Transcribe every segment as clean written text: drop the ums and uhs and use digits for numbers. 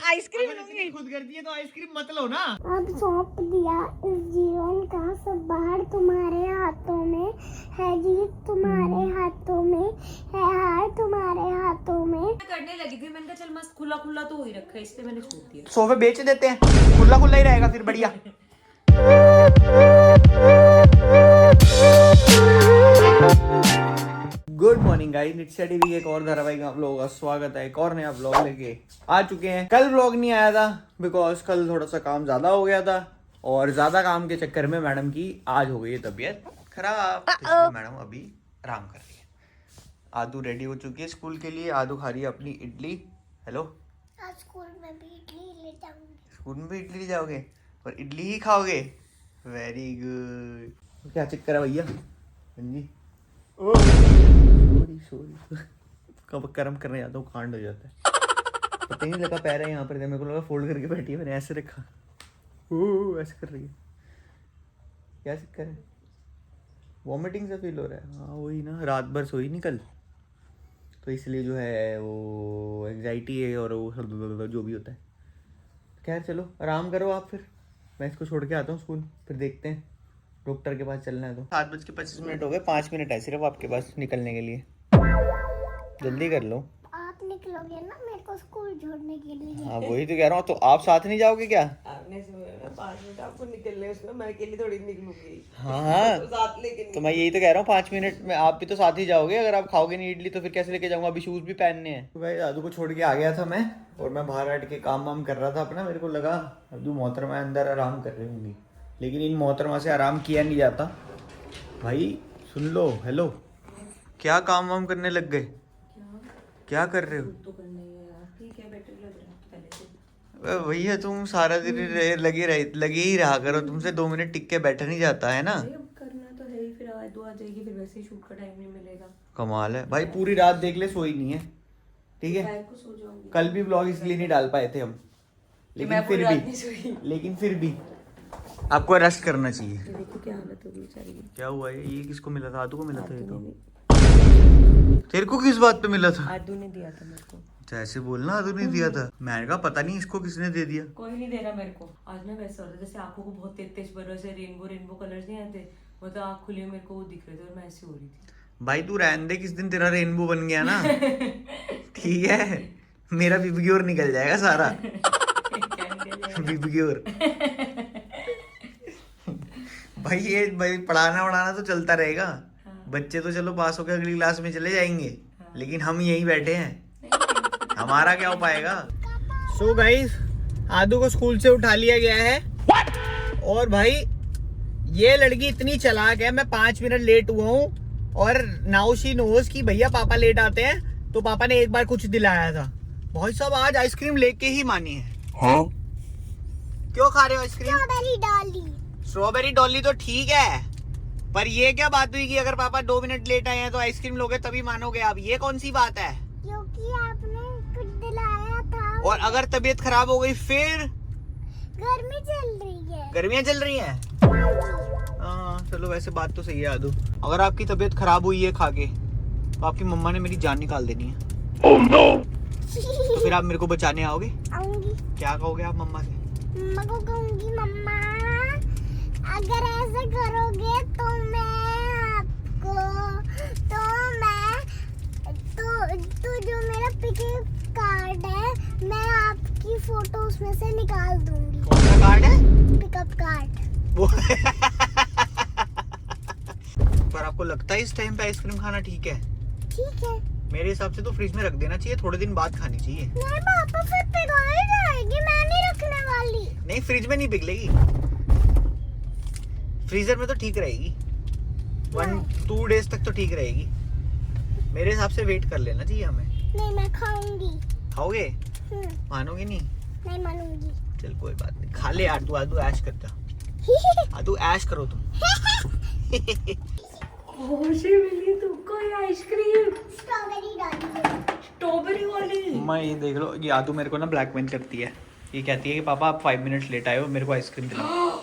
Ice cream लूंगी। खुद करती है तो आइसक्रीम मत लो ना। अब सौंप दिया इस जीवन का सब बाहर, तुम्हारे हाथों में है जीत, तुम्हारे हाथों में है हार, तुम्हारे हाथों में। करने लगी थी, मैंने कहा चल मस्त खुला खुला तो हो ही रखा है, इसलिए मैंने छोड़ दिया। सोफे बेच देते हैं, खुला खुला ही रहेगा फिर बढ़िया। गुड मॉर्निंग गाइस, नित्या टीवी के एक और धारावाहिक में आप लोगों का स्वागत है। एक और नया व्लॉग लेके आ चुके हैं। कल व्लॉग नहीं आया था बिकॉज कल थोड़ा सा काम ज्यादा हो गया था और ज्यादा काम के चक्कर में मैडम की आज हो गई है तबीयत खराब, इसलिए मैडम अभी आराम कर रही है। आदू रेडी हो चुकी है स्कूल के लिए। आदू खा रही है अपनी इडली। हेलो, आज स्कूल में भी इडली ले जाऊंगी। स्कूल में भी इडली ले जाओगे और इडली ही खाओगे? Very good. क्या चक्कर है भैया? जी सॉरी कब कर्म करने जाता हूँ कांड हो जाता है। पता ही नहीं लगा पैर है यहाँ पर, मेरे को लगा फोल्ड करके बैठी है, मैंने ऐसे रखा। ऐसे कर रही है, क्या चक्कर है? वॉमिटिंग से फील हो रहा है? हाँ वही ना, रात भर सोई नहीं कल तो इसलिए जो है वो एंग्जाइटी है और वो जो भी होता है। खैर चलो आराम करो आप, फिर मैं इसको छोड़ के आता हूँ स्कूल, फिर देखते हैं। डॉक्टर के पास चलना है तो 7:25 हो गए, 5 मिनट है सिर्फ आपके पास निकलने के लिए, जल्दी कर लो। आप निकलोगे ना मेरे को स्कूल छोड़ने के लिए? हाँ वही तो कह रहा हूँ, तो आप साथ नहीं जाओगे क्या? आपने सुना 5 मिनट आपको निकलने, उसमें मैं अकेली थोड़ी निकलूंगी। हाँ साथ लेके तो मैं यही तो कह रहा हूँ, 5 मिनट में आप भी तो साथ ही जाओगे। अगर आप खाओगे नहीं इडली तो फिर कैसे लेके जाऊंगा? अभी शूज भी पहनने हैं। तो भाई दादू को छोड़ के आ गया था मैं, और मैं बाहर हट के काम वाम कर रहा था अपना। मेरे को लगा अब्दू मोहतरमा अंदर आराम कर रही होंगी, लेकिन इन मोहतरमा से आराम किया नहीं जाता। भाई सुन लो, हेलो, क्या काम वाम करने लग गए? क्या कर रहे हो? तो करना ही है यार, ठीक है बेटर लग रहा है पहले से। भैया तुम सारा दिन लगे ही रहा करो, तुमसे 2 मिनट टिक के बैठा नहीं जाता है ना। अब करना तो है ही, फिर आदू आ जाएगी, फिर वैसे ही शूट का टाइम नहीं मिलेगा। कमाल है भाई, पूरी रात देख ले सोई नहीं है। ठीक है, रात को सो जाऊंगी। कल भी व्लॉग इसलिए नहीं डाल पाए थे हम, लेकिन फिर भी आपको रेस्ट करना चाहिए। देखो क्या हालत होगी बेचारी की। क्या हुआ है? ये किसको मिला था? आदू को मिला था ये तो। तेरे को किस बात पे मिला था? आदू ने दिया था मेरे को। जैसे बोलना, आदू ने दिया था। मैंने कहा पता नहीं इसको किसने दे दिया। कोई नहीं दे रहा मेरे को। आज ना वैसा हो रहा था जैसे आंखों को बहुत तेज तेज बरस से रेनबो कलर्स नहीं आते, वो तो आँख खुली मेरे को वो दिख रहे थे और मैं ऐसी हो रही थी। भाई तू रहने दे, किस दिन तेरा रेनबो बन गया ना ठीक है, मेरा बिबग्योर निकल जाएगा सारा। बिबग्योर भाई पढ़ाना वढ़ाना तो चलता रहेगा। बच्चे तो चलो पास होकर अगली क्लास में चले जाएंगे, लेकिन हम यहीं बैठे हैं, हमारा क्या हो पाएगा? सो गाइस, आदू को स्कूल से उठा लिया गया है और भाई ये लड़की इतनी चालाक है, मैं 5 मिनट लेट हुआ हूँ और नाउ शी नोज कि भैया पापा लेट आते हैं, तो पापा ने एक बार कुछ दिलाया था। भाई साहब आज आइसक्रीम लेके ही मानी है। हाँ? क्यों खा रहे हो ice cream? Strawberry Dolly. Strawberry Dolly तो ठीक है, पर ये क्या बात हुई कि अगर पापा 2 मिनट लेट आए हैं तो आइसक्रीम लोगे तभी मानोगे आप? ये कौन सी बात है? क्योंकि आपने कुछ दिलाया था। और अगर तबीयत खराब हो गई फिर? गर्मी चल रही है। गर्मियाँ चल रही हैं। हाँ चलो, वैसे बात तो सही है आदू। अगर आपकी तबीयत खराब हुई है खा के तो आपकी मम्मा ने मेरी जान निकाल देनी है। oh, no! तो फिर आप मेरे को बचाने आओगे? आऊंगी। क्या कहोगे आप मम्मा से? मम्मा को कहूंगी, मम्मा अगर ऐसे करोगे तो तो जो मेरा पिकअप कार्ड है मैं आपकी फोटो उसमें से निकाल दूंगी। कौन सा कार्ड है? Pickup card. वो पर आपको लगता है इस टाइम पे आइसक्रीम खाना ठीक है? ठीक है। मेरे हिसाब से तो फ्रिज में रख देना चाहिए, थोड़े दिन बाद खानी चाहिए। नहीं पापा, फिर पिघल जाएगी, मैं नहीं रखने वाली। नहीं, फ्रिज में नहीं पिघलेगी, फ्रीजर में तो ठीक रहेगी। 1-2 डेज तक तो ठीक रहेगी। मेरे हिसाब से वेट कर लेना चाहिए हमें। नहीं मैं खाऊंगी। खाओगे? मानोगे नहीं? नहीं मानूंगी। चल कोई बात नहीं, खा ले आदू, आदू ऐश करता। आदू ऐश करो तुम। मिली तुमको ये आइसक्रीम स्ट्रॉबेरी डॉली। स्ट्रॉबेरी वाली। मैं ये देख लो, ये आदू मेरे को ना ब्लैकमेल करती है। ये कहती है कि पापा आप 5 मिनट लेट आए हो, मेरे को आइसक्रीम दिलाओ।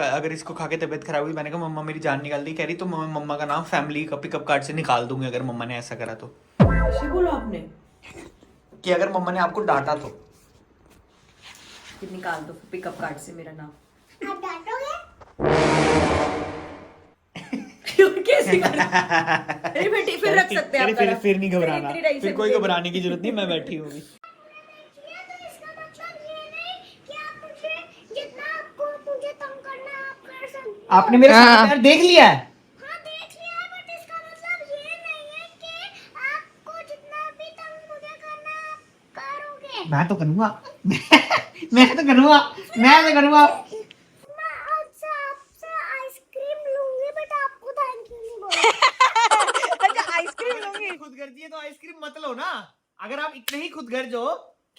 अगर इसको खा के तबीयत खराब हुई, मैंने कहा मम्मा मेरी जान निकाल दी, कह रही तो मम्मा का नाम फैमिली का पिकअप कार्ड से निकाल दूंगी अगर मम्मा ने ऐसा करा तो। ऐसे बोला आपने? कि अगर मम्मा ने आपको डांटा तो निकाल दो पिकअप कार्ड से मेरा नाम। आप डांटोगे? कैसे कर? अरे बेटी फिर रख सकते हैं आप कलम। फिर नहीं घबराना, इतनी ढाई फिर से कोई दे घबराने की जरूरत नहीं, मैं बैठी हूँ अभी। तो इसका मतलब ये नहीं कि आप मुझे जितना आपको मुझे तंग करना है आप कर सकते हो। आपने मेरे साथ प्यार देख लिया है। हाँ देख लिया है, बट इसका मतलब ये नहीं है कि आपको जितना भी तंग मुझे करना है आप करोगे। मैं तो करूँगा मैं तो करूँगा। मैं आज आपसे आइसक्रीम लूंगी, बट आपको थैंक यू नहीं बोलूंगी। अच्छा आइसक्रीम लूंगी। खुद गर्जी है तो आइसक्रीम मत लो ना। अगर आप इतने ही खुद गर्ज हो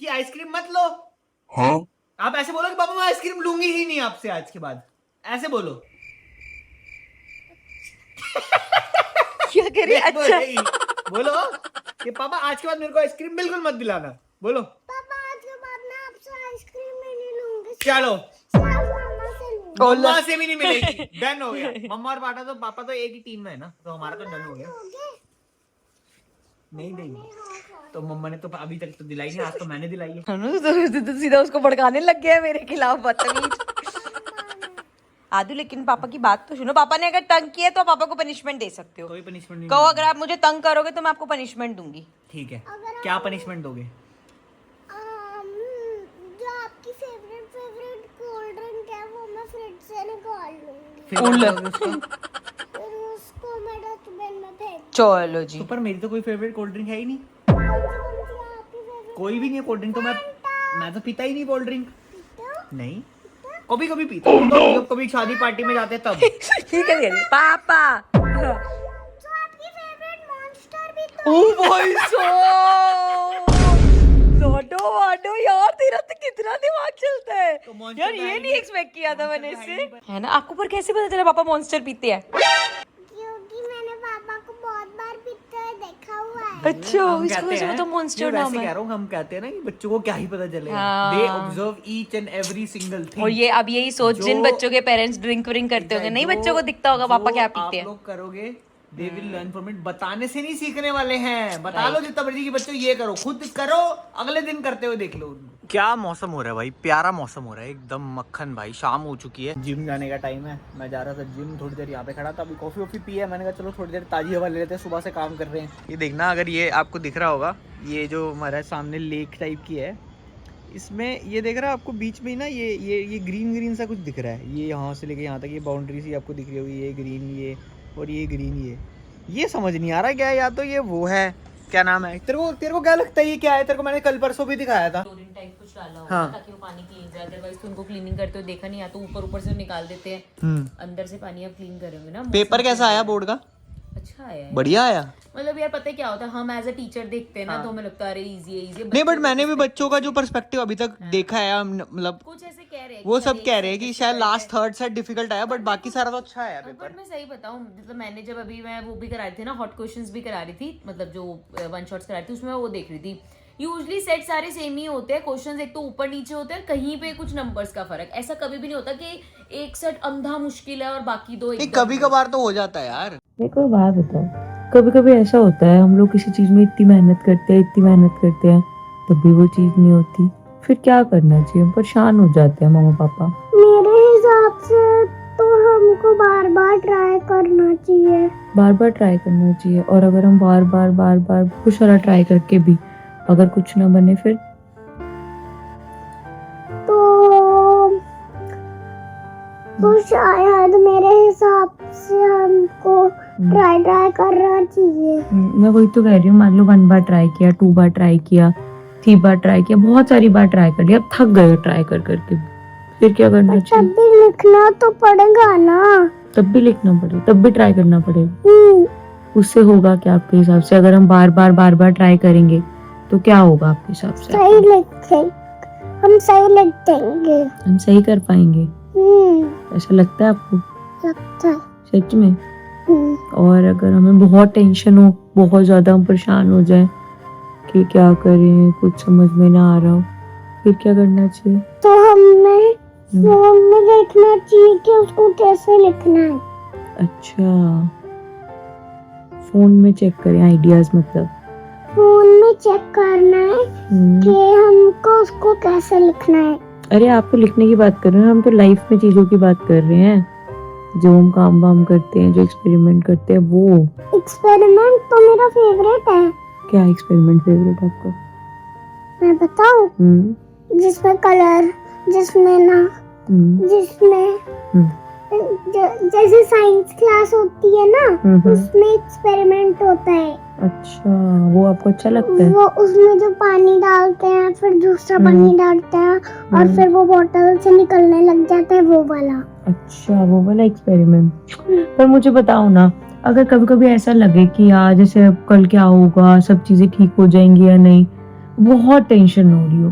कि आइसक्रीम मत लो, हाँ आप ऐसे बोलो कि पापा मैं आइसक्रीम लूंगी ही नहीं आपसे आज के बाद, ऐसे बोलो। क्या कह रही है? अच्छा बोलो कि पापा आज के बाद मेरे को आइसक्रीम बिल्कुल मत दिलाना, बोलो। पापा आज के बाद मैं आपसे आइसक्रीम ही नहीं लूंगी, चलो सिर्फ मम्मा से लूंगी। मम्मा से भी नहीं मिलेगी, डन हो गया। मम्मा और पापा तो एक ही टीम में है ना, तो हमारा तो डन हो गया। दोगे? नहीं देंगे तो मम्मा ने तो अभी तक तो दिलाई नहीं, आज तो मैंने दिलाई है। तो सीधा उसको भड़काने लग गया है मेरे खिलाफ, बदतमीज। आदू लेकिन पापा की बात तो सुनो, पापा ने अगर तंग किया तो पापा को पनिशमेंट दे सकते हो। कोई पनिशमेंट नहीं कहो अगर आप मुझे तंग करोगे तो मैं आपको पनिशमेंट दूंगी। ठीक है, अगर क्या पनिशमेंट दोगे? जो आपकी फेवरेट कोल्ड ड्रिंक है वो मैं फ्रिज से निकाल लूंगी, फिर क्या करोगे उसको? फिर उसको मैं डस्टबिन में फेंक। चलो जी। तो पर मेरी तो कोई फेवरेट कोल्ड ड्रिंक है ही नहीं, कौन सी है आपकी फेवरेट? कोई भी नहीं है कोल्ड ड्रिंक तो मैं तो पीता ही नहीं कोल्ड ड्रिंक। नहीं, कभी कभी पीता हूँ, जब कभी शादी पार्टी में जाते हैं तब। ठीक है पापा। तो आपकी फेवरेट मॉन्स्टर भी तो ओ भाई लाडो वाडो यार, तेरा तो कितना दिमाग चलता है तो Monster यार, तो ये है ही नहीं नहीं। एक्सपेक्ट किया था मैंने Monster तो इससे, है ही है ना। आपको पर कैसे पता चला पापा मॉन्स्टर पीते हैं? क्योंकि मैंने पापा को बहुत बार पीते हुए देखा हुआ है। अच्छा हम इसको कहते वजह हैं, तो मॉन्स्टर ये नाम वैसे कह है। रहा हूँ, हम कहते हैं ना कि बच्चों को क्या ही पता चलेगा, हाँ। They observe each and every single thing. और ये अब यही सोच जिन जो- बच्चों के पेरेंट्स ड्रिंक व्रिंक करते होंगे, नहीं बच्चों को दिखता होगा पापा क्या पीते आप हैं। लोग करोगे they will learn from it. बताने से नहीं सीखने वाले हैं, बता लो जितना मर्जी कि बच्चों ये करो, खुद करो, अगले दिन करते हुए देख लो उनको। क्या मौसम हो रहा है भाई, प्यारा मौसम हो रहा है एकदम मक्खन भाई। शाम हो चुकी है, जिम जाने का टाइम है। मैं जा रहा था जिम, थोड़ी देर यहाँ पे खड़ा था, अभी कॉफी वॉफी पी है, मैंने कहा चलो थोड़ी देर ताजी हवा ले लेते हैं, सुबह से काम कर रहे हैं। ये देखना, अगर ये आपको दिख रहा होगा, ये जो हमारा सामने लेक टाइप की है, इसमें ये देख रहा है आपको बीच में ही ना, ये ग्रीन ग्रीन सा कुछ दिख रहा है। ये यहाँ से लेके यहाँ तक ये बाउंड्री सी आपको दिख रही होगी, ये ग्रीन ये और ये ग्रीन ये समझ नहीं आ रहा क्या है, या तो ये वो है, क्या नाम है, तेरे को क्या लगता है ये क्या है? तेरे को मैंने कल परसों भी दिखाया था। क्लोरीन टाइप कुछ डाला होगा हाँ। ताकि वो पानी क्लीन जाए, अदरवाइज तो उनको क्लीनिंग करते हुए देखा नहीं, या तो ऊपर से निकाल देते हैं, अंदर से पानी आप क्लीन करेंगे ना। पेपर कैसा आया बोर्ड का? अच्छा आया है। बढ़िया आया। मतलब यार पता है क्या होता है, हम एज अ टीचर देखते हैं ना, तो हमें लगता है अरे इजी है इजी। नहीं, बट मैंने भी बच्चों का जो पर्सपेक्टिव अभी तक देखा है, मतलब कुछ ऐसे कह रहे हैं वो कि सब अरे कह रहे हैं कि शायद लास्ट थर्ड सेट डिफिकल्ट आया, बट बाकी सारा तो अच्छा आया पेपर। बट मैं सही बताऊं, मतलब मैंने जब अभी मैं वो भी करा रही थी ना, हॉट क्वेश्चंस भी करा रही थी, मतलब जो वन शॉट्स करा रही थी, उसमें वो देख रही थी। यूजली सेट सारे सेम ही होते हैं, क्वेश्चंस एक तो ऊपर नीचे होते हैं, कहीं पे कुछ नंबर्स का फर्क। ऐसा कभी भी नहीं होता कि एक सेट अंधा मुश्किल है और बाकी दो नहीं, एकदम कभी कभार तो हो जाता है यार। देखो बात बताओ, कभी कभी ऐसा होता है हम लोग किसी चीज में इतनी मेहनत करते हैं तब भी वो चीज नहीं होती, फिर क्या करना चाहिए? हम परेशान हो जाते हैं मम्मा पापा। मेरे हिसाब से तो हमको बार बार ट्राई करना चाहिए, और अगर हम बार बार बहुत सारा ट्राई करके भी अगर कुछ ना बने फिर तो शायद मेरे हिसाब से हमको ट्राई करना चाहिए। मैं वही तो कह रही हूँ, मान लो 1 बार ट्राई किया, 2 बार ट्राई किया, 3 बार ट्राई किया, बहुत सारी बार ट्राई कर लिया, अब थक गए ट्राई करके, फिर क्या करना तब चाहिए? भी लिखना तो पड़ेगा ना। तब भी लिखना पड़ेगा, तब भी ट्राई करना पड़ेगा। उससे होगा क्या आपके हिसाब से? अगर हम बार बार ट्राई करेंगे तो क्या होगा आपके हिसाब से? हम सही लिख देंगे। हम सही कर पाएंगे, ऐसा लगता है आपको? लगता है। सच में? और अगर हमें बहुत टेंशन हो, बहुत ज्यादा हम परेशान हो जाए कि क्या करें, कुछ समझ में ना आ रहा हो, फिर क्या करना चाहिए? तो हमें फोन में देखना चाहिए कि उसको कैसे लिखना है। अच्छा, फोन में चेक करें आइडियाज, मतलब फोन में चेक करना है कि हमको उसको कैसे लिखना है। अरे आप तो लिखने की बात कर रहे हैं, हम तो लाइफ में चीजों की बात कर रहे हैं, जो हम काम वाम करते हैं, जो एक्सपेरिमेंट करते हैं वो। एक्सपेरिमेंट तो मेरा फेवरेट है। क्या एक्सपेरिमेंट फेवरेट आपका? मैं बताऊं? जिसमें कलर, जिसमें ना, जिसमें जैसे साइंस क्लास होती है ना, उसमें एक्सपेरिमेंट होता है। अच्छा, वो आपको अच्छा लगता है? वो उसमें जो पानी डालते हैं, फिर दूसरा पानी डालते हैं और फिर वो बोतल से निकलने लग जाता है, वो वाला। अच्छा, वो वाला एक्सपेरिमेंट। पर मुझे बताओ ना, अगर कभी कभी ऐसा लगे कि यार जैसे अब कल क्या होगा, सब चीजें ठीक हो जाएंगी या नहीं, बहुत टेंशन हो रही हो,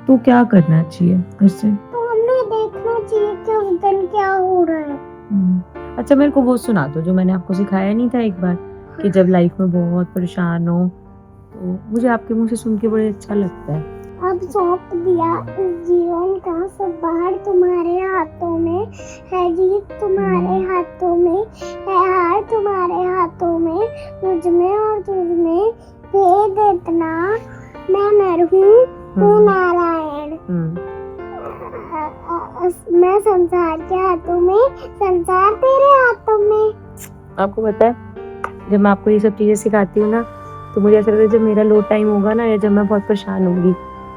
तो क्या करना चाहिए इससे? तो हमें देखना चाहिए कि उस दिन क्या हो रहा है। अच्छा, मेरे को वो सुना दो जो मैंने आपको सिखाया नहीं था एक बार, कि जब लाइफ में बहुत परेशान हो, तो मुझे आपके मुंह से सुन के बड़े अच्छा लगता है। अब सौंप दिया इस जीवन का सब बाहर तुम्हारे हाथों में है, जीत तुम्हारे हाथों में है, हार तुम्हारे हाथों में, मुझ में और तुझ में भेद इतना, मैं नर हूँ तू नारायण, मैं संसार के हाथों में, संसार तेरे हाथों में। आपको पता है, जब मैं आपको ये सब चीजें सिखाती हूँ ना, तो मुझे ऐसा लगता है जब मेरा लो टाइम होगा ना, या जब मैं बहुत परेशान होंगी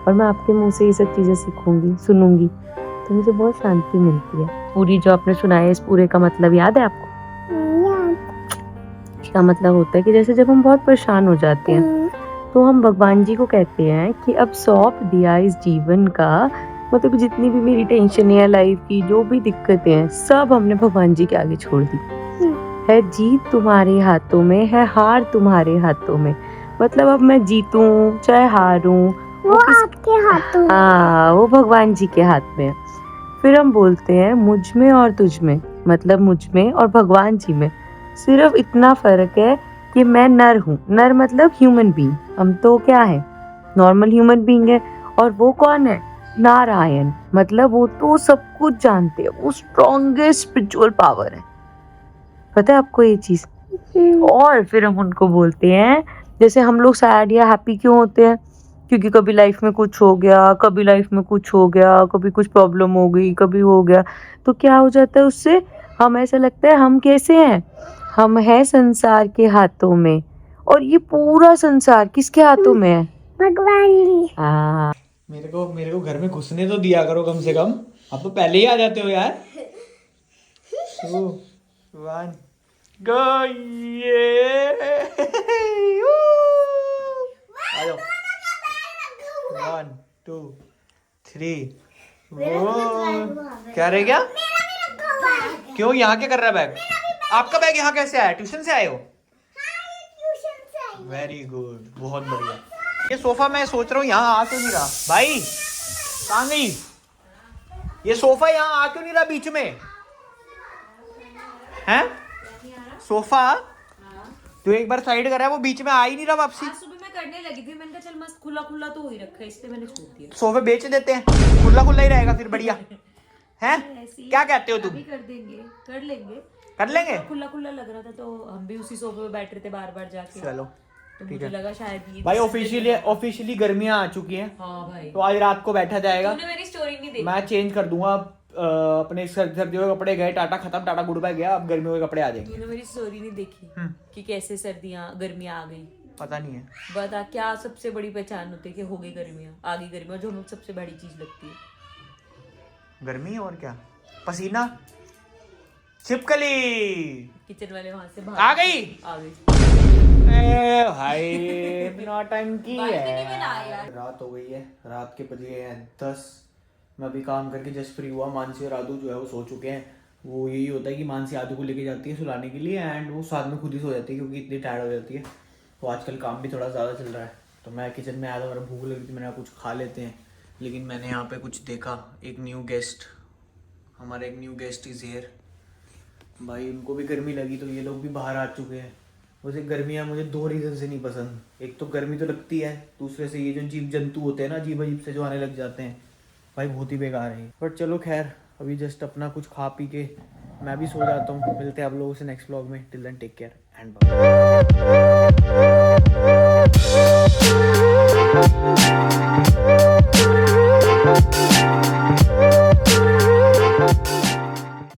और मैं आपके मुंह से ये सब चीजें सीखूंगी, सुनूंगी, तो मुझे बहुत शांति मिलती है। पूरी जो आपने सुनाया है, इस पूरे का मतलब याद है आपको? इसका मतलब होता है कि जैसे जब हम बहुत परेशान हो जाते हैं, तो हम भगवान जी को कहते हैं कि अब सौंप दिया इस जीवन का, मतलब जितनी भी मेरी टेंशन है लाइफ की, जो भी दिक्कतें हैं, सब हमने भगवान जी के आगे छोड़ दी है। जीत तुम्हारे हाथों में है, हार तुम्हारे हाथों में, मतलब अब मैं जीतूं चाहे हारूं, वो आपके हाथों में। हाँ, वो भगवान जी के हाथ में है। फिर हम बोलते हैं मुझ में और तुझ में, मतलब मुझ में और भगवान जी में सिर्फ इतना फर्क है कि मैं नर हूँ। नर मतलब ह्यूमन बीइंग, हम तो क्या है, नॉर्मल ह्यूमन बीइंग है, और वो कौन है, नारायण, मतलब वो तो सब कुछ जानते हैं, वो स्ट्रॉन्गेस्ट स्पिरिचुअल पावर है। पता है आपको ये चीज? और फिर हम उनको बोलते हैं, जैसे हम लोग सैड या हैप्पी क्यों होते हैं, क्योंकि कभी लाइफ में कुछ हो गया, कभी लाइफ में कुछ हो गया, कभी कुछ प्रॉब्लम हो गई, कभी हो गया, तो क्या हो जाता है उससे, हम ऐसा लगता है हम कैसे हैं, हम हैं संसार के हाथों में, और ये पूरा संसार किसके हाथों में है, भगवान जी। हाँ। मेरे को घर में घुसने तो दिया करो कम से कम, आप तो पहले ही आ जाते हो यार। 2 1 गो, ये आ जाओ। 1 2 3 क्या रह गया? क्यों, यहाँ क्या कर रहा है बैग? आपका बैग यहाँ कैसे आया? ट्यूशन से आए हो? वेरी गुड, बहुत बढ़िया। ये सोफा मैं सोच रहा हूँ यहाँ आ क्यों नहीं रहा भाई, कहाँ गई ये सोफा? यहाँ आ क्यों नहीं रहा बीच में? हैं सोफा तो एक बार साइड करा है, वो बीच में आ ही नहीं रहा वापसी। सुबह मैं करने लगी थी, मैंने कहा चल मस्त खुला खुला तो हो ही रखा है, इसलिए मैंने छोड़ दिया। सोफे बेच देते हैं, खुला खुला ही रहेगा फिर, बढ़िया है। क्या कहते हो तुम? कर देंगे, कर लेंगे, कर लेंगे। खुला खुला लग रहा था तो हम भी उसी सोफे पे बैठ रहे थे बार बार जाके, चलो तो मुझे लगा शायद ये भाई, ऑफिशियली गर्मियां आ चुकी हैं। हाँ भाई, तो आज रात को बैठा जाएगा। तूने मेरी स्टोरी नहीं देखी? मैं चेंज कर दूंगा अपने सर्दियों के कपड़े गए, टाटा खत्म, टाटा गुड बाय गया, अब गर्मियों के कपड़े आ जाएंगे। तूने मेरी स्टोरी नहीं देखी कि कैसे सर्दियाँ गर्मियाँ आ गई? पता नहीं है। बता क्या सबसे बड़ी पहचान होती है कि हो गई गर्मियाँ, आ गई गर्मियाँ, जो हमें सबसे बड़ी चीज लगती है गर्मी और क्या, पसीना, छिपकली किचन वाले वहां से आ गई। आ गई। ए भाई नौटंकी बालकनी में ना है। यार। रात हो गई है, रात के बज गए हैं 10। मैं अभी काम करके जस्ट फ्री हुआ। मानसी और आदू जो है वो सो चुके हैं। वो यही होता है कि मानसी आदू को लेके जाती है सुलाने के लिए, एंड वो साथ में खुद ही सो जाती है क्योंकि इतनी टायर्ड हो जाती है। तो आजकल काम भी थोड़ा ज़्यादा चल रहा है, तो मैं किचन में आया था, मेरा भूख लगी थी, मैंने कुछ खा लेते हैं। लेकिन मैंने यहाँ पे कुछ देखा, एक न्यू गेस्ट, हमारा एक न्यू गेस्ट इज़ हियर। भाई उनको भी गर्मी लगी तो ये लोग भी बाहर आ चुके हैं। वैसे गर्मियाँ मुझे 2 रीज़न से नहीं पसंद। एक तो गर्मी तो लगती है, दूसरे से ये जो जीव जंतु होते हैं ना अजीब अजीब से जो आने लग जाते हैं, भाई बहुत ही बेकार है। बट चलो खैर, अभी जस्ट अपना कुछ खा पी के मैं भी सो जाता हूँ। मिलते हैं आप लोगों से नेक्स्ट व्लॉग में। Till then take care and bye.